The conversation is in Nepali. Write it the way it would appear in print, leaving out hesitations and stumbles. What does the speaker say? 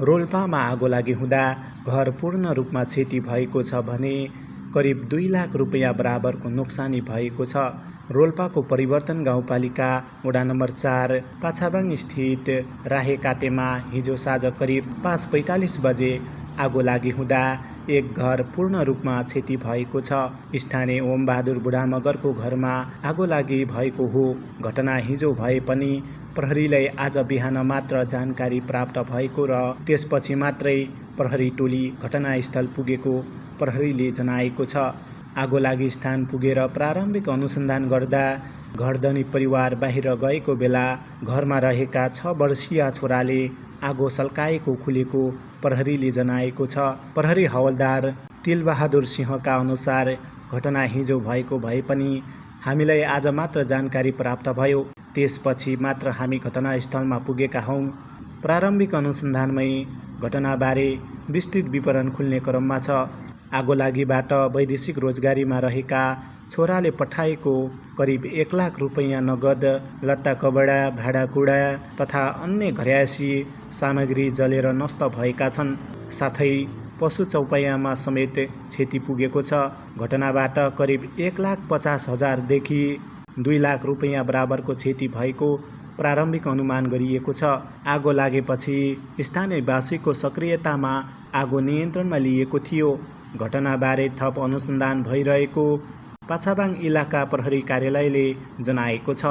रोल्पामा आगो लागि हुँदा घर पूर्ण रूपमा क्षति भएको छ भने करिब 2 लाख रुपैयाँ बराबरको नोक्सानी भएको छ। रोल्पाको परिवर्तन गाउँपालिका वडा नम्बर 4 पाछाबाङ स्थित राहेकातेमा हिजो साँझ करिब 5:45 बजे आगो लागि हुँदा एक घर पूर्ण रूपमा क्षति भएको छ। स्थानीय ओम बहादुर बुढामगरको घरमा आगो लागि भएको हो। घटना हिजो भए पनि प्रहरीलाई आज बिहान मात्र जानकारी प्राप्त भएको र त्यसपछि मात्रै प्रहरी टोली घटनास्थल पुगेको प्रहरीले जनाएको छ। आगो लागि स्थान पुगेर प्रारम्भिक अनुसन्धान गर्दा घरधनी परिवार बाहिर गएको बेला घरमा रहेका 6 वर्षीय छोराले आगो सल्काएको खुलेको प्रहरीले जनाएको छ। प्रहरी हवलदार तिलबहादुर सिंहका अनुसार घटना हिजो भएको भए पनि हामीलाई आज मात्र जानकारी प्राप्त भयो, त्यसपछि मात्र हामी घटनास्थलमा पुगेका हौँ। प्रारम्भिक अनुसन्धानमै घटनाबारे विस्तृत विवरण खुल्ने क्रममा छ। आगो लागिबाट वैदेशिक रोजगारीमा रहेका छोराले पठाएको करिब 1 लाख रुपैयाँ नगद, लत्ता कपडा, भाँडाकुँडा तथा अन्य घरयासी सामग्री जलेर नष्ट भएका छन्। साथै पशु चौपायामा समेत क्षति पुगेको छ। घटनाबाट करिब 1,50,000 देखि 2 लाख रुपैयाँ बराबरको क्षति भएको प्रारम्भिक अनुमान गरिएको छ। आगो लागेपछि स्थानीयवासीको सक्रियतामा आगो नियन्त्रणमा लिएको थियो। घटनाबारे थप अनुसन्धान भइरहेको पाछाबाङ इलाका प्रहरी कार्यालयले जनाएको छ।